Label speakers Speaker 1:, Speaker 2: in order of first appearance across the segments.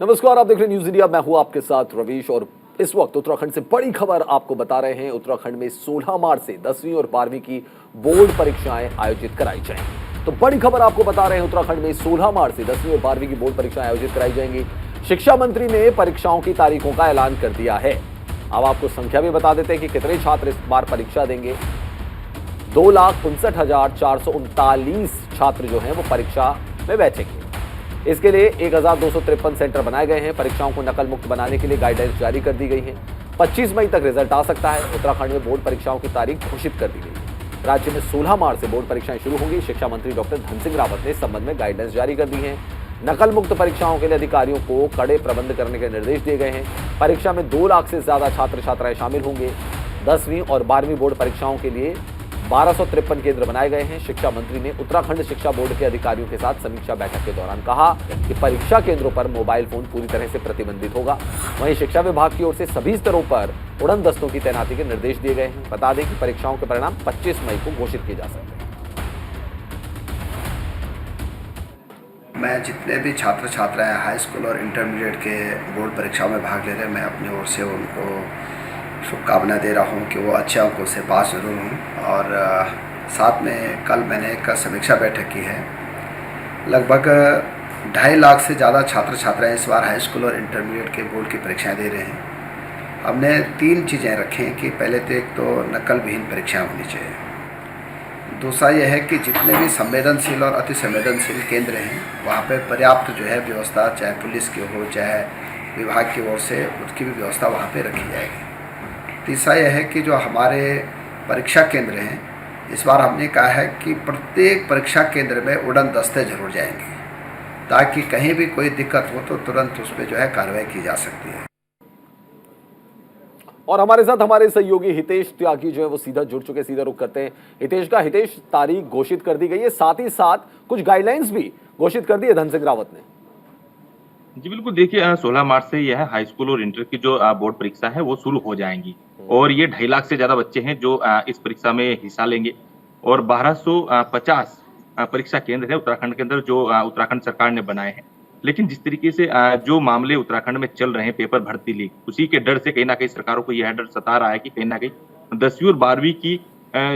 Speaker 1: नमस्कार, आप देख रहे हैं न्यूज इंडिया। मैं हूं आपके साथ रवीश और इस वक्त उत्तराखंड से बड़ी खबर आपको बता रहे हैं। उत्तराखंड में 16 मार्च से 10वीं और 12वीं की बोर्ड परीक्षाएं आयोजित कराई जाएंगी। तो बड़ी खबर आपको बता रहे हैं, उत्तराखंड में 16 मार्च से 10वीं और 12वीं की बोर्ड परीक्षाएं आयोजित कराई जाएंगी। शिक्षा मंत्री ने परीक्षाओं की तारीखों का ऐलान कर दिया है। अब आपको संख्या भी बता देते हैं कि कितने छात्र इस बार परीक्षा देंगे। 2,59,439 छात्र जो हैं वो परीक्षा में बैठेंगे। इसके लिए 1,253 सेंटर बनाए गए हैं। परीक्षाओं को नकल मुक्त बनाने के लिए गाइडलाइंस जारी कर दी गई है। 25 मई तक रिजल्ट आ सकता है। उत्तराखंड में बोर्ड परीक्षाओं की तारीख घोषित कर दी गई है। राज्य में 16 मार्च से बोर्ड परीक्षाएं शुरू होंगी। शिक्षा मंत्री डॉक्टर धन सिंह रावत ने इस संबंध में गाइडलाइंस जारी कर दी हैं। नकल मुक्त परीक्षाओं के लिए अधिकारियों को कड़े प्रबंध करने के निर्देश दिए गए हैं। परीक्षा में 2 लाख से ज्यादा छात्र छात्राएं शामिल होंगे। 10वीं और 12वीं बोर्ड परीक्षाओं के लिए 1253 केंद्र बनाए गए हैं। शिक्षा मंत्री ने उत्तराखंड शिक्षा बोर्ड के अधिकारियों के साथ समीक्षा बैठक के दौरान कहा कि परीक्षा केंद्रों पर मोबाइल फोन पूरी तरह से प्रतिबंधित होगा। वहीं शिक्षा विभाग की ओर से सभी स्तरों पर उड़न दस्तों की तैनाती के निर्देश दिए गए हैं। बता दें कि परीक्षाओं के परिणाम 25 मई को घोषित किए जा सकते हैं।
Speaker 2: मैं जितने भी छात्र छात्राएं हाई स्कूल और इंटरमीडिएट के बोर्ड परीक्षाओं में भाग ले रहे हैं, मैं अपनी ओर से उनको शुभकामनाएं दे रहा हूं कि वो अच्छे अंकों से पास जरूर हों। और साथ में कल मैंने एक समीक्षा बैठक की है। लगभग 2.5 लाख से ज़्यादा छात्र छात्राएं इस बार हाई स्कूल और इंटरमीडिएट के बोर्ड की परीक्षाएं दे रहे हैं। हमने 3 चीज़ें रखी हैं कि पहले तो एक तो नकल विहीन परीक्षाएँ होनी चाहिए। दूसरा यह है कि जितने भी संवेदनशील और अति संवेदनशील केंद्र हैं वहाँ पे पर्याप्त जो है व्यवस्था, चाहे पुलिस की हो चाहे विभाग की ओर से, उसकी भी व्यवस्था वहाँ पे रखी जाएगी। तीसरा यह है कि जो हमारे परीक्षा केंद्र हैं, इस बार हमने कहा है कि प्रत्येक परीक्षा केंद्र में उड़न दस्ते जरूर जाएंगे ताकि कहीं भी कोई दिक्कत हो तो तुरंत उस पर जो है कार्रवाई की जा सकती है।
Speaker 1: और हमारे साथ हमारे सहयोगी हितेश त्यागी जो है वो सीधा जुड़ चुके, सीधा रुख करते हैं हितेश, तारीख घोषित कर दी गई है, साथ ही साथ कुछ गाइडलाइंस भी घोषित कर दी है धन सिंह रावत ने।
Speaker 3: जी बिल्कुल, देखिए 16 मार्च से यह हाई स्कूल और इंटर की जो बोर्ड परीक्षा है वो शुरू हो जाएंगी और ये 2.5 लाख से ज्यादा बच्चे हैं जो इस परीक्षा में हिस्सा लेंगे और 1250 परीक्षा केंद्र है उत्तराखंड के अंदर जो उत्तराखंड सरकार ने बनाए हैं। लेकिन जिस तरीके से जो मामले उत्तराखंड में चल रहे हैं, पेपर भर्ती लीक, उसी के डर से कहीं ना कहीं सरकारों को यह डर सता रहा है कि कहीं ना कहीं 10वीं और 12वीं की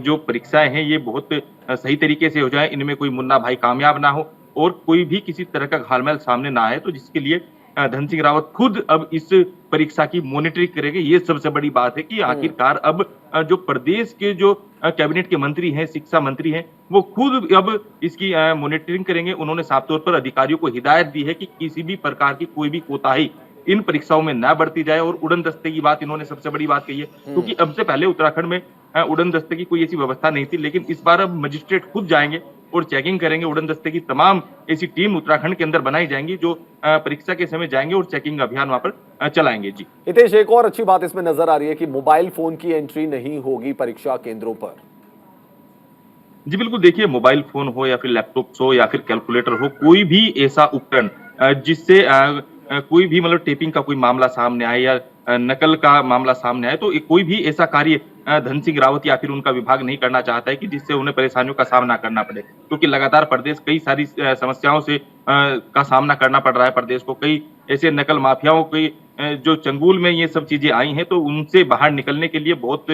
Speaker 3: जो परीक्षाएं हैं ये बहुत सही तरीके से हो जाए, इनमें कोई मुन्ना भाई कामयाब ना हो और कोई भी किसी तरह का घालमेल सामने ना आए। तो जिसके लिए धन सिंह रावत खुद अब इस परीक्षा की मॉनिटरिंग करेंगे। ये सबसे बड़ी बात है कि आखिरकार अब जो प्रदेश के जो कैबिनेट के मंत्री हैं, शिक्षा मंत्री हैं, वो खुद अब इसकी मॉनिटरिंग करेंगे। उन्होंने साफ तौर पर अधिकारियों को हिदायत दी है कि किसी भी प्रकार की कोई भी कोताही इन परीक्षाओं में ना बढ़ती जाए। और उड़न दस्ते की बात इन्होंने सबसे बड़ी बात कही है, क्योंकि अब से पहले उत्तराखंड में उड़न दस्ते की कोई ऐसी व्यवस्था नहीं थी, लेकिन इस बार अब मजिस्ट्रेट खुद जाएंगे और चेकिंग करेंगे। उड़न दस्ते की तमाम ऐसी टीम उत्तराखंड के अंदर बनाई जाएंगी जो परीक्षा के समय जाएंगे और चेकिंग अभियान वहां पर चलाएंगे। जी
Speaker 1: हितेश, एक और अच्छी बात इसमें नजर आ रही है कि मोबाइल फोन की एंट्री नहीं होगी परीक्षा केंद्रों पर।
Speaker 3: जी बिल्कुल, देखिए मोबाइल फोन हो या फिर लैपटॉप हो या फिर कैलकुलेटर हो, कोई भी ऐसा उपकरण जिससे कोई भी मतलब टेपिंग का कोई मामला सामने आए या नकल का मामला सामने आए, तो कोई भी ऐसा कार्य धन सिंह रावत या फिर उनका विभाग नहीं करना चाहता है कि जिससे उन्हें परेशानियों का सामना करना पड़े। क्योंकि लगातार प्रदेश कई सारी समस्याओं से का सामना करना पड़ रहा है प्रदेश को। कई ऐसे नकल माफियाओं की जो चंगुल में ये सब चीजें आई हैं, तो उनसे बाहर निकलने के लिए बहुत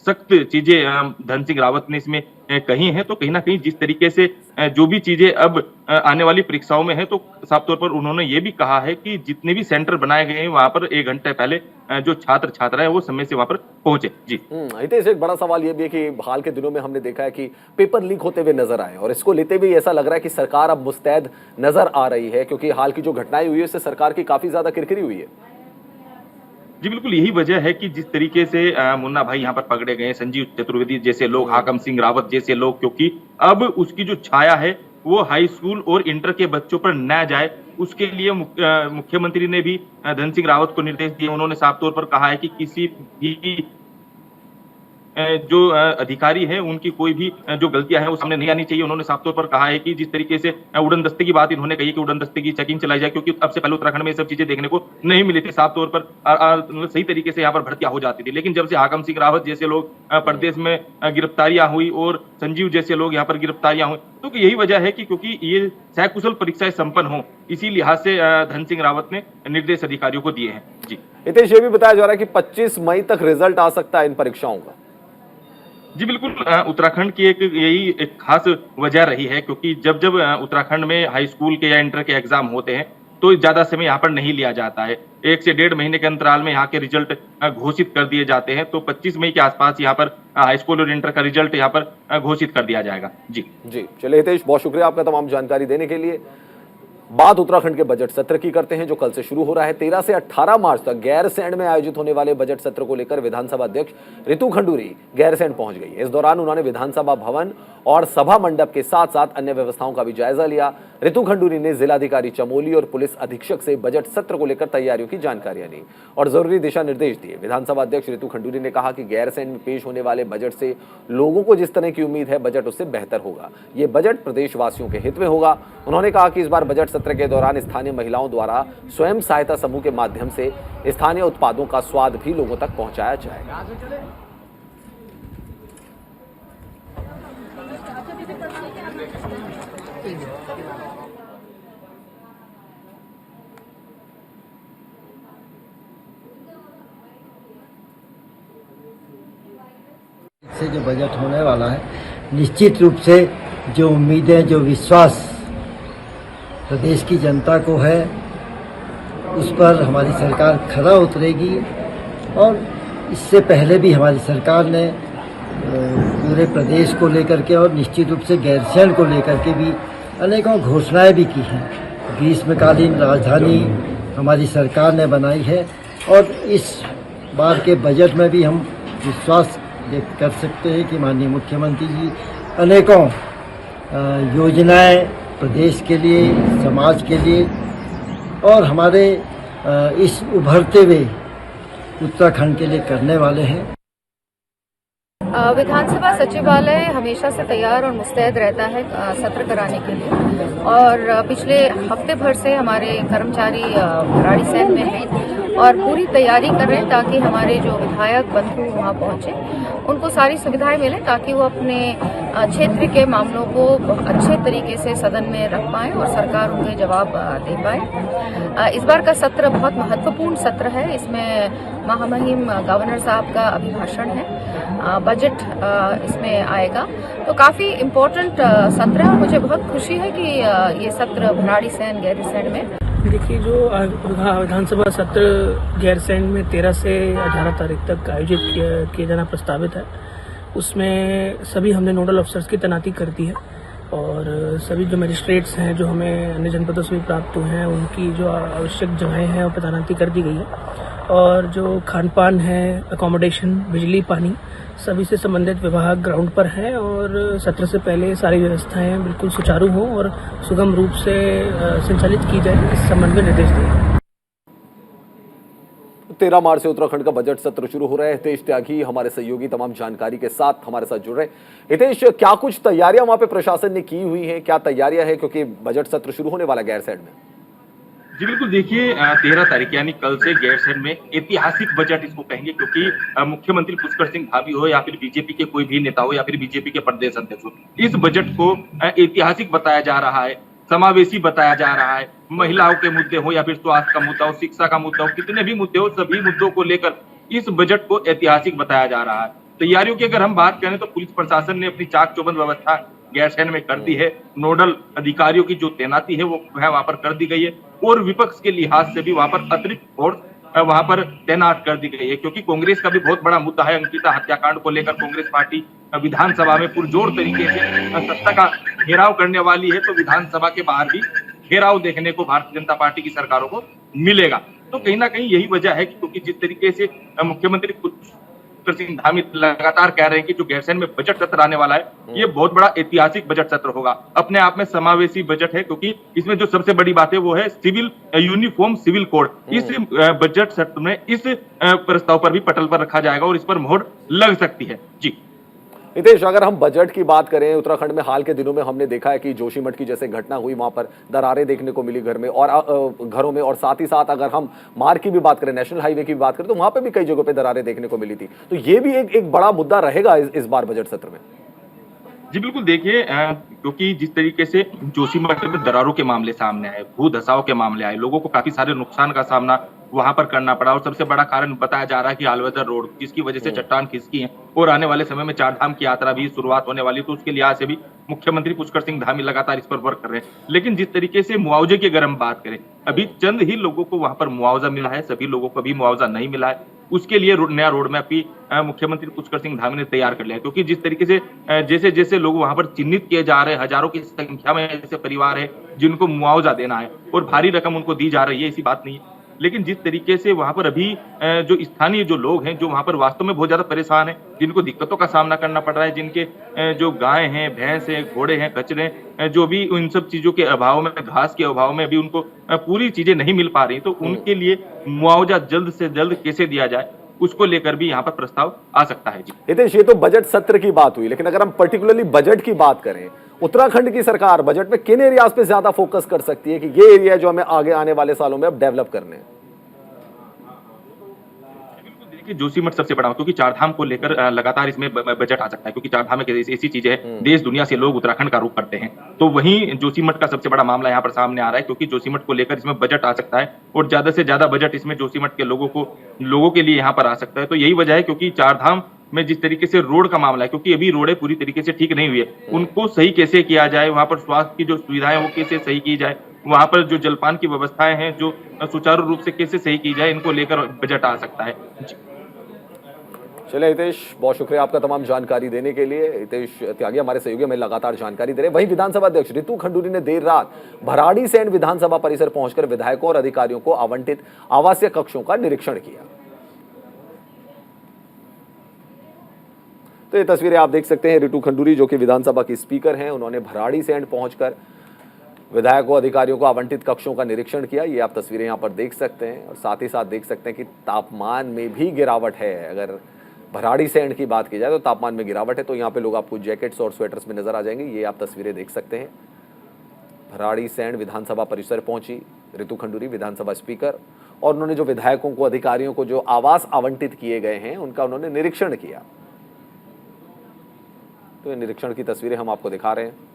Speaker 3: सख्त चीजें धन सिंह रावत ने इसमें कही हैं। तो कहीं ना कहीं जिस तरीके से जो भी चीजें अब आने वाली परीक्षाओं में है, तो साफ तौर पर उन्होंने ये भी कहा है कि जितने भी सेंटर बनाए गए हैं वहां पर 1 घंटे पहले जो छात्र छात्राएं वो समय से वहां पर पहुंचे। जी
Speaker 1: हितेश, एक बड़ा सवाल ये भी है कि हाल के दिनों में हमने देखा है कि पेपर लीक होते हुए नजर आए और इसको लेते हुए ऐसा लग रहा है कि सरकार अब मुस्तैद नजर आ रही है, क्योंकि हाल की जो घटनाएं हुई है उससे सरकार की काफी ज्यादा किरकिरी हुई है।
Speaker 3: जी बिल्कुल, यही वजह है कि जिस तरीके से मुन्ना भाई यहाँ पर पकड़े गए, संजीव चतुर्वेदी जैसे लोग, हाकम सिंह रावत जैसे लोग, क्योंकि अब उसकी जो छाया है वो हाई स्कूल और इंटर के बच्चों पर न जाए, उसके लिए मुख्यमंत्री ने भी धन सिंह रावत को निर्देश दिए। उन्होंने साफ तौर पर कहा है कि किसी भी जो अधिकारी हैं उनकी कोई भी जो गलतियां हैं वो सामने नहीं आनी चाहिए। उन्होंने साफ तौर पर कहा है कि जिस तरीके से उड़न दस्ते की बात इन्होंने कही कि उड़न दस्ते की चेकिंग चलाई जाए, क्योंकि अब से पहले उत्तराखंड में ये सब चीजें देखने को नहीं मिली थी। साफ तौर पर सही तरीके से यहाँ पर भर्तियां हो जाती थी, लेकिन जब से हाकम सिंह रावत जैसे लोग प्रदेश में गिरफ्तारियां हुई और संजीव जैसे लोग यहाँ पर गिरफ्तारियां हुई, तो यही वजह है कि क्योंकि ये सकुशल परीक्षाएं संपन्न हो, इसी लिहाज से धन सिंह रावत ने निर्देश अधिकारियों को दिए हैं। जी
Speaker 1: हितेश, ये भी बताया जा रहा है कि 25 मई तक रिजल्ट आ सकता है इन परीक्षाओं का।
Speaker 3: जी बिल्कुल, उत्तराखंड की यही एक खास वजह रही है, क्योंकि जब उत्तराखंड में हाई स्कूल के या इंटर के एग्जाम होते हैं तो ज्यादा समय यहाँ पर नहीं लिया जाता है। 1 से 1.5 महीने के अंतराल में यहाँ के रिजल्ट घोषित कर दिए जाते हैं। तो 25 मई के आसपास यहाँ पर हाई स्कूल और इंटर का रिजल्ट यहाँ पर घोषित कर दिया जाएगा। जी
Speaker 1: चलिए हितेश, बहुत शुक्रिया आपका तमाम जानकारी देने के लिए। बात उत्तराखंड के बजट सत्र की करते हैं जो कल से शुरू हो रहा है। 13 से 18 मार्च तक गैरसैंण में आयोजित होने वाले बजट सत्र को लेकर विधानसभा अध्यक्ष रितु खंडूरी गैरसैंण पहुंच गई। इस दौरान उन्होंने विधानसभा भवन और सभा मंडप के साथ साथ अन्य व्यवस्थाओं का भी जायजा लिया। रितु खंडूरी ने जिलाधिकारी चमोली और पुलिस अधीक्षक से बजट सत्र को लेकर तैयारियों की जानकारियां ली और जरूरी दिशा निर्देश दिए। विधानसभा अध्यक्ष रितु खंडूरी ने कहा कि गैरसैंण में पेश होने वाले बजट से लोगों को जिस तरह की उम्मीद है बजट उससे बेहतर होगा। ये बजट प्रदेशवासियों के हित में होगा। उन्होंने कहा कि इस बार बजट सत्र के दौरान स्थानीय महिलाओं द्वारा स्वयं सहायता समूह के माध्यम से स्थानीय उत्पादों का स्वाद भी लोगों तक पहुंचाया जाएगा।
Speaker 4: से जो बजट होने वाला है, निश्चित रूप से जो उम्मीदें, जो विश्वास प्रदेश की जनता को है, उस पर हमारी सरकार खरा उतरेगी। और इससे पहले भी हमारी सरकार ने पूरे प्रदेश को लेकर के और निश्चित रूप से गैरसैंण को लेकर के भी अनेकों घोषणाएं भी की हैं। ग्रीष्मकालीन राजधानी हमारी सरकार ने बनाई है और इस बार के बजट में भी हम विश्वास व्यक्त कर सकते हैं कि माननीय मुख्यमंत्री जी अनेकों योजनाएं प्रदेश के लिए, समाज के लिए और हमारे इस उभरते हुए उत्तराखंड के लिए करने वाले हैं।
Speaker 5: विधानसभा सचिवालय हमेशा से तैयार और मुस्तैद रहता है सत्र कराने के लिए, और पिछले हफ्ते भर से हमारे कर्मचारी भराड़ीसैंण में हैं और पूरी तैयारी कर रहे हैं ताकि हमारे जो विधायक बंधु वहां पहुंचे उनको सारी सुविधाएं मिले ताकि वो अपने क्षेत्र के मामलों को अच्छे तरीके से सदन में रख पाएं और सरकार उन्हें जवाब दे पाए। इस बार का सत्र बहुत महत्वपूर्ण सत्र है। इसमें महामहिम गवर्नर साहब का अभिभाषण है, बजट इसमें आएगा, तो काफ़ी इम्पोर्टेंट सत्र है और मुझे बहुत खुशी है कि ये सत्र भराड़ीसैंण गैरसैंण में।
Speaker 6: देखिए, जो विधानसभा सत्र गैरसैंण में 13 से 18 तारीख तक आयोजित किया जाना प्रस्तावित है, उसमें सभी हमने नोडल अफसर्स की तैनाती कर दी है और सभी जो मजिस्ट्रेट्स हैं जो हमें अन्य जनपदों से भी प्राप्त हुए हैं उनकी जो आवश्यक जगहें हैं उन पर तैनाती कर दी गई है। और जो खान पान है, अकोमोडेशन, बिजली, पानी, सभी से संबंधित विभाग ग्राउंड पर हैं और सत्र से पहले सारी व्यवस्थाएं बिल्कुल सुचारू हों और सुगम रूप से संचालित की जाए, इस संबंध में निर्देश दिए।
Speaker 1: 13 मार्च से उत्तराखंड का बजट सत्र शुरू हो रहा है। हितेश त्यागी हमारे सहयोगी तमाम जानकारी के साथ हमारे साथ जुड़ रहे हैं। हितेश, क्या कुछ तैयारियां वहां पे प्रशासन ने की हुई हैं, क्या तैयारियां हैं, क्योंकि बजट सत्र शुरू होने वाला गैरसैंण में?
Speaker 3: जी बिल्कुल, देखिए 13 तारीख यानी कल से गैरसैंण में ऐतिहासिक बजट इसको कहेंगे, क्योंकि मुख्यमंत्री पुष्कर सिंह धामी हो या फिर बीजेपी के कोई भी नेता हो या फिर बीजेपी के प्रदेश अध्यक्ष हो, इस बजट को ऐतिहासिक बताया जा रहा है, समावेशी बताया जा रहा है। महिलाओं के मुद्दे हो या फिर स्वास्थ्य का मुद्दा हो, शिक्षा का मुद्दा हो, कितने भी मुद्दे हो, सभी मुद्दों को लेकर इस बजट को ऐतिहासिक बताया जा रहा है। तैयारियों की अगर हम बात करें तो पुलिस प्रशासन ने अपनी चाक चौबंद व्यवस्था गैरसैंण में कर दी है। नोडल अधिकारियों की जो तैनाती है वो वहां पर कर दी गई है और विपक्ष के लिहाज से भी वहां पर अतिरिक्त फोर्स वहां पर तैनात कर दी गई है, क्योंकि कांग्रेस का भी बहुत बड़ा मुद्दा है। अंकिता हत्याकांड को लेकर कांग्रेस पार्टी विधानसभा में पुरजोर तरीके से सत्ता का घेराव करने वाली है, तो विधानसभा के बाहर भी घेराव देखने को भारतीय जनता पार्टी की सरकारों को मिलेगा। तो कहीं ना कहीं यही वजह है, क्योंकि जिस तरीके से मुख्यमंत्री पुष्कर सिंह धामी लगातार कह रहे हैं कि जो गैरसैंण में बजट सत्र आने वाला है, ये बहुत बड़ा ऐतिहासिक बजट सत्र होगा। अपने आप में समावेशी बजट है, क्योंकि इसमें जो सबसे बड़ी बात है वो है यूनिफॉर्म सिविल कोड। इस बजट सत्र में इस प्रस्ताव पर भी पटल पर रखा जाएगा और इस पर मोहर लग सकती है। जी
Speaker 1: हितेश, अगर हम बजट की बात करें, उत्तराखंड में हाल के दिनों में हमने देखा है कि जोशीमठ की जैसे घटना हुई, वहां पर दरारें देखने को मिली घर में और घरों में, और साथ ही साथ अगर हम मार्ग की भी बात करें, नेशनल हाईवे की भी बात करें, तो वहां पर भी कई जगहों पे दरारें देखने को मिली थी। तो ये भी एक बड़ा मुद्दा रहेगा इस बार बजट सत्र में।
Speaker 3: जी बिल्कुल, देखिए क्योंकि जिस तरीके से जोशीमठ में दरारों के मामले सामने आए, भू धसाव के मामले आए, लोगों को काफी सारे नुकसान का सामना वहां पर करना पड़ा, और सबसे बड़ा कारण बताया जा रहा है कि आलवेदर रोड, जिसकी वजह से चट्टान खिसकी है और आने वाले समय में चार धाम की यात्रा भी शुरुआत होने वाली, तो उसके लिहाज से भी मुख्यमंत्री पुष्कर सिंह धामी लगातार इस पर वर्क कर रहे हैं। लेकिन जिस तरीके से मुआवजे की अगर हम बात करें, अभी चंद ही लोगों को वहां पर मुआवजा मिला है, सभी लोगों को भी मुआवजा नहीं मिला है। उसके लिए नया रोड मैप भी मुख्यमंत्री पुष्कर सिंह धामी ने तैयार कर लिया है, क्योंकि जिस तरीके से जैसे जैसे लोग वहां पर चिन्हित किए जा रहे हैं, हजारों की संख्या में ऐसे परिवार है जिनको मुआवजा देना है और भारी रकम उनको दी जा रही है, ऐसी बात नहीं है। लेकिन जिस तरीके से वहां पर अभी जो स्थानीय जो लोग हैं, जो वहां पर वास्तव में बहुत ज्यादा परेशान हैं, जिनको दिक्कतों का सामना करना पड़ रहा है, जिनके जो गाय हैं, भैंस हैं, घोड़े हैं, कचरे हैं, जो भी इन सब चीजों के अभाव में, घास के अभाव में भी उनको पूरी चीजें नहीं मिल पा रही, तो उनके लिए मुआवजा जल्द से जल्द कैसे दिया जाए, उसको लेकर भी यहाँ पर प्रस्ताव आ सकता है। जी
Speaker 1: हितेश, ये तो बजट सत्र की बात हुई, लेकिन अगर हम पर्टिकुलरली बजट की बात करें, उत्तराखंड की सरकार बजट में किन एरियाज पे ज्यादा फोकस कर सकती है कि ये एरिया जो हमें आगे आने वाले सालों में अब डेवलप करने हैं?
Speaker 3: देखिए, जोशीमठ सबसे बड़ा, क्योंकि चार धाम को लेकर लगातार इसमें बजट आ सकता है, क्योंकि चार धाम एक ऐसी चीज है, देश दुनिया से लोग उत्तराखंड का रुख करते हैं, तो वहीं जोशीमठ का सबसे बड़ा मामला यहाँ पर सामने आ रहा है, क्योंकि जोशीमठ को लेकर इसमें बजट आ सकता है और ज्यादा से ज्यादा बजट इसमें जोशीमठ के लोगों के लिए यहाँ पर आ सकता है। तो यही वजह है, क्योंकि चार धाम में जिस तरीके से रोड का मामला है, क्योंकि अभी रोडें पूरी तरीके से ठीक नहीं हुई है, उनको सही कैसे किया जाए, वहां पर स्वास्थ्य की जो सुविधाएं वो कैसे सही की जाए, वहां पर जो जलपान की व्यवस्थाएं हैं जो सुचारू रूप से कैसे सही की जाए, इनको लेकर बजट आ सकता है।
Speaker 1: चलिए हितेश, बहुत शुक्रिया आपका तमाम जानकारी देने के लिए। हितेश त्यागी हमारे सहयोगी हमें लगातार जानकारी दे रहे हैं। वहीं विधानसभा अध्यक्ष रितु खंडूरी ने देर रात भराड़ीसैंण विधानसभा परिसर पहुंचकर विधायकों और अधिकारियों को आवंटित आवासीय कक्षों का निरीक्षण किया। तो ये तस्वीरें आप देख सकते हैं, रितु खंडूरी जो कि विधानसभा की स्पीकर हैं, उन्होंने भराड़ीसैंण पहुंचकर विधायकों अधिकारियों को आवंटित कक्षों का निरीक्षण किया। ये आप तस्वीरें यहां पर देख सकते हैं और साथ ही साथ देख सकते हैं कि तापमान में भी गिरावट है। अगर भराड़ीसैंण की बात की जाए तो तापमान में गिरावट है, तो यहाँ पे लोग आपको जैकेट्स और स्वेटर्स में नजर आ जाएंगे। ये आप तस्वीरें देख सकते हैं। भराड़ीसैंण विधानसभा परिसर पहुंची रितु खंडूरी, विधानसभा स्पीकर, और उन्होंने जो विधायकों को, अधिकारियों को जो आवास आवंटित किए गए हैं उनका उन्होंने निरीक्षण किया। तो ये निरीक्षण की तस्वीरें हम आपको दिखा रहे हैं।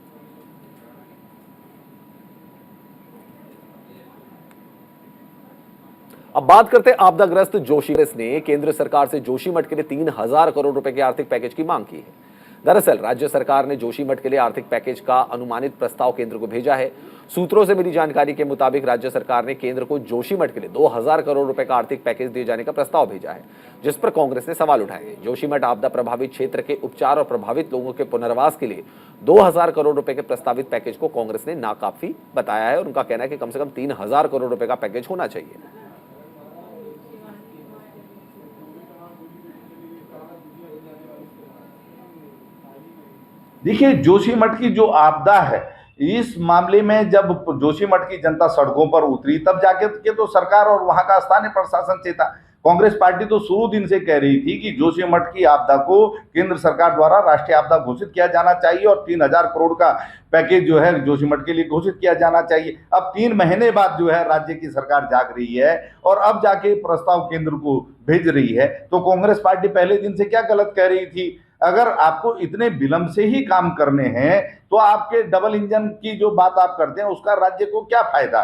Speaker 1: अब बात करते हैं आपदाग्रस्त जोशीमठ ने केंद्र सरकार से जोशीमठ के लिए 3000 करोड़ रुपए के आर्थिक पैकेज की मांग की है। दरअसल राज्य सरकार ने जोशीमठ के लिए आर्थिक पैकेज का अनुमानित प्रस्ताव केंद्र को भेजा है। सूत्रों से मिली जानकारी के मुताबिक राज्य सरकार ने केंद्र को जोशीमठ के लिए 2000 करोड़ रुपए का आर्थिक पैकेज दिए जाने का प्रस्ताव भेजा है, जिस पर कांग्रेस ने सवाल उठाए हैं। जोशीमठ आपदा प्रभावित क्षेत्र के उपचार और प्रभावित लोगों के पुनर्वास के लिए 2000 करोड़ रुपए के प्रस्तावित पैकेज को कांग्रेस ने नाकाफी बताया है और उनका कहना है कि कम से कम 3000 करोड़ रुपए का पैकेज होना चाहिए।
Speaker 7: देखिए, जोशीमठ की जो आपदा है, इस मामले में जब जोशीमठ की जनता सड़कों पर उतरी, तब जाके के तो सरकार और वहां का स्थानीय प्रशासन चेता। कांग्रेस पार्टी तो शुरू दिन से कह रही थी कि जोशीमठ की आपदा को केंद्र सरकार द्वारा राष्ट्रीय आपदा घोषित किया जाना चाहिए और 3000 करोड़ का पैकेज जो है जोशीमठ के लिए घोषित किया जाना चाहिए। अब 3 महीने बाद जो है राज्य की सरकार जाग रही है और अब जाके प्रस्ताव केंद्र को भेज रही है। तो कांग्रेस पार्टी पहले दिन से क्या गलत कह रही थी? अगर आपको इतने विलंब से ही काम करने हैं तो आपके डबल इंजन की जो बात आप करते हैं उसका राज्य को क्या फायदा?